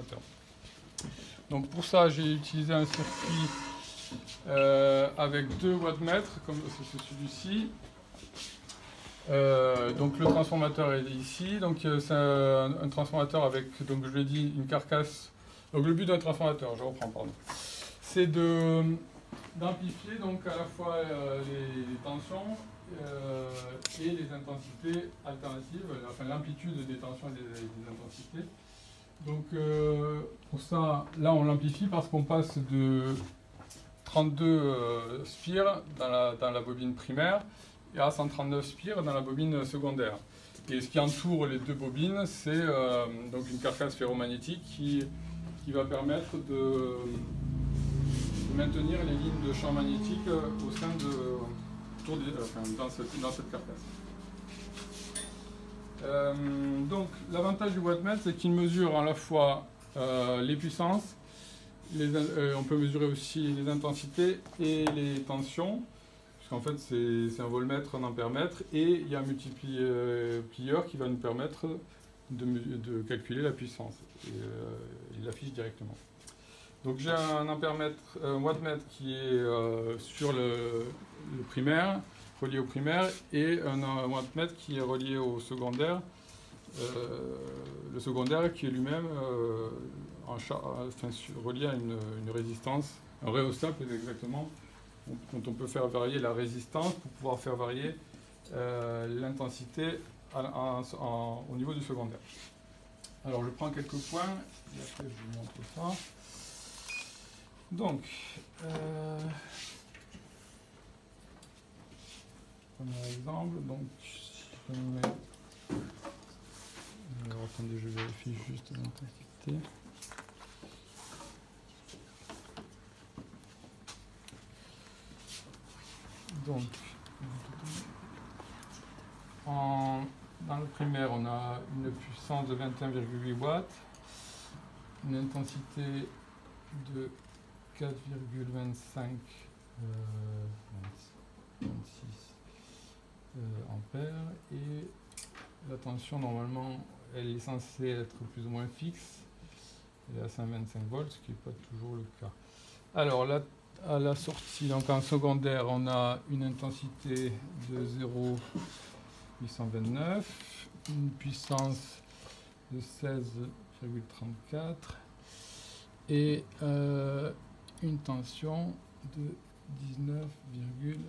transformateur. Donc pour ça, j'ai utilisé un circuit avec 2 wattmètres, comme c'est celui-ci. Donc le transformateur est ici. Donc c'est un transformateur avec, donc je l'ai dit, une carcasse. Donc le but d'un transformateur, je reprends, pardon, c'est d'amplifier donc à la fois les tensions et les intensités alternatives, enfin l'amplitude des tensions et des intensités. Donc pour ça, là on l'amplifie parce qu'on passe de 32 spires dans la bobine primaire et à 139 spires dans la bobine secondaire. Et ce qui entoure les 2 bobines, c'est donc une carcasse ferromagnétique qui va permettre de maintenir les lignes de champ magnétique au sein dans cette carcasse. Donc l'avantage du wattmètre, c'est qu'il mesure à la fois les puissances, on peut mesurer aussi les intensités et les tensions, puisqu'en fait c'est un voltmètre, un ampèremètre, et il y a un multiplieur qui va nous permettre de calculer la puissance. Il l'affiche directement. Donc j'ai un wattmètre qui est sur le primaire, relié au primaire, et un wattmètre qui est relié au secondaire. Le secondaire qui est lui-même relié à une résistance, un rhéostat plus exactement, dont on peut faire varier la résistance pour pouvoir faire varier l'intensité au niveau du secondaire. Alors je prends quelques points et après je vous montre ça. Donc, premier exemple, donc si je mets... Alors attendez, je vérifie juste l'intensité. Donc, dans le primaire, on a une puissance de 21,8 watts, une intensité de 4,26 ampères, et la tension normalement elle est censée être plus ou moins fixe, elle est à 125 volts, ce qui n'est pas toujours le cas. Alors là, à la sortie, donc en secondaire, on a une intensité de 0,829, une puissance de 16,34 et une tension de 19,78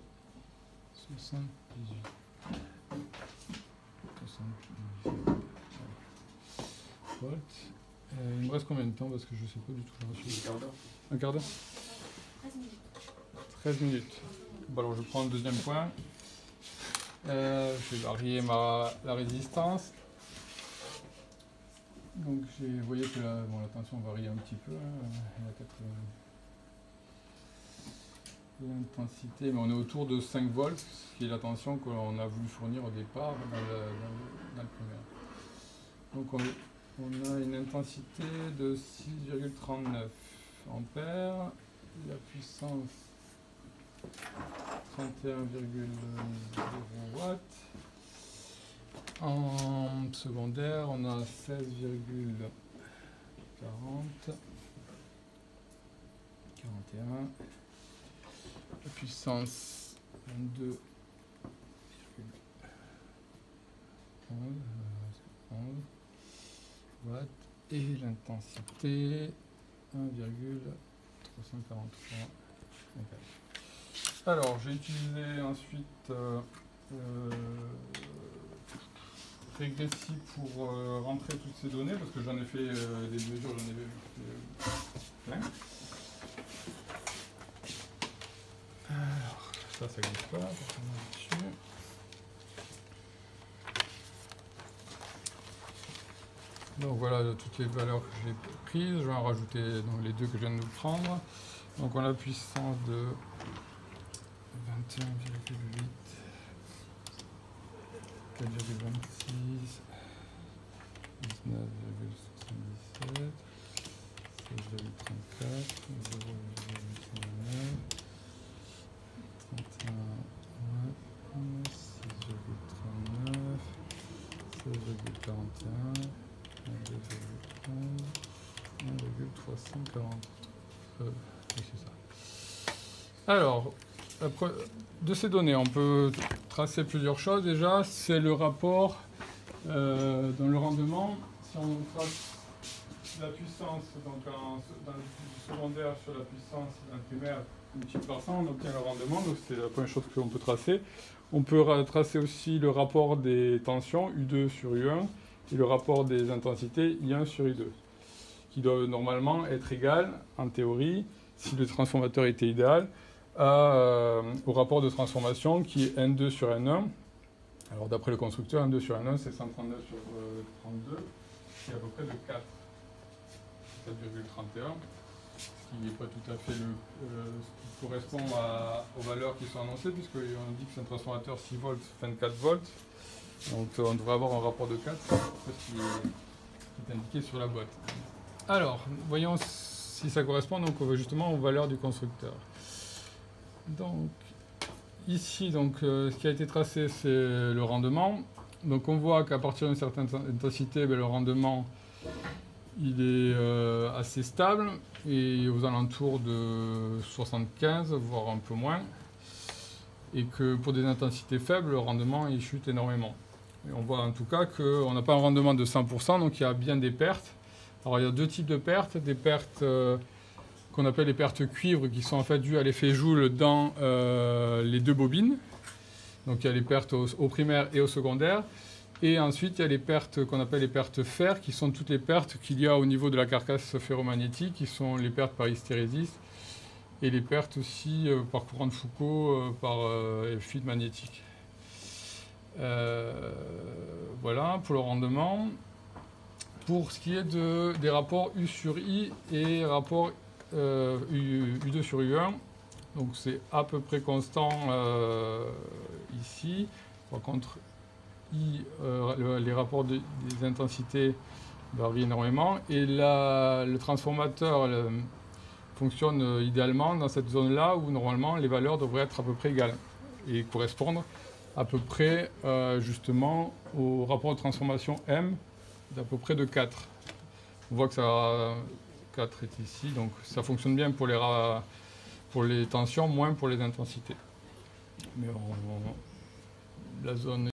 volts. Il me reste combien de temps, parce que je ne sais pas du tout. Un quart d'heure. Un quart d'heure 13 minutes. 13 minutes. Bon, alors je prends le deuxième point. Je vais varier la résistance. Donc vous voyez que la tension varie un petit peu. L'intensité, mais on est autour de 5 volts, ce qui est la tension qu'on a voulu fournir au départ dans le primaire. Donc on a une intensité de 6,39 ampères, la puissance 31,0 watts. En secondaire, on a 16,40, 41. La puissance 22,11 watts et l'intensité 1,343 ampères. Alors j'ai utilisé ensuite Régressif pour rentrer toutes ces données, parce que j'en ai fait des mesures, j'en ai fait plein. Alors, ça glisse pas, dessus. Donc voilà toutes les valeurs que j'ai prises, je vais en rajouter dans les deux que je viens de prendre. Donc on a la puissance de 21,8, 4,26, 19,77, 16,34, 0,89, 31, 6,39, 16,41, 2,11, 1,0 140. Oui, c'est ça. Alors, de ces données, on peut tracer plusieurs choses. Déjà, c'est le rapport dans le rendement. Si on trace la puissance donc dans le secondaire sur la puissance d'un primaire multiplié par 100, on obtient le rendement. Donc c'est la première chose qu'on peut tracer. On peut tracer aussi le rapport des tensions U2 sur U1 et le rapport des intensités I1 sur I2, qui doivent normalement être égales, en théorie, si le transformateur était idéal, au rapport de transformation qui est N2 sur N1. Alors d'après le constructeur, N2 sur N1, c'est 139 sur 32, qui est à peu près de 4. 7,31, ce qui n'est pas tout à fait ce qui correspond aux valeurs qui sont annoncées, puisqu'on dit que c'est un transformateur 6 volts, 24 volts. Donc on devrait avoir un rapport de 4, ce qui est indiqué sur la boîte. Alors, voyons si ça correspond donc, justement aux valeurs du constructeur. Donc, ici, donc, ce qui a été tracé, c'est le rendement. Donc on voit qu'à partir d'une certaine intensité, le rendement il est assez stable et aux alentours de 75, voire un peu moins. Et que pour des intensités faibles, le rendement il chute énormément. Et on voit en tout cas qu'on n'a pas un rendement de 100%, donc il y a bien des pertes. Alors il y a deux types de pertes. Des pertes qu'on appelle les pertes cuivre, qui sont en fait dues à l'effet Joule dans les deux bobines. Donc il y a les pertes au primaire et au secondaire. Et ensuite, il y a les pertes qu'on appelle les pertes fer, qui sont toutes les pertes qu'il y a au niveau de la carcasse ferromagnétique, qui sont les pertes par hystérésis, et les pertes aussi par courant de Foucault, par fluide magnétique. Voilà pour le rendement. Pour ce qui est des rapports U sur I et rapports U2 sur U1, donc c'est à peu près constant ici. Par contre, les rapports des intensités varient énormément et le transformateur fonctionne idéalement dans cette zone-là où normalement les valeurs devraient être à peu près égales et correspondre à peu près justement au rapport de transformation M d'à peu près de 4. On voit que ça 4 est ici, donc ça fonctionne bien pour les tensions, moins pour les intensités. Mais la zone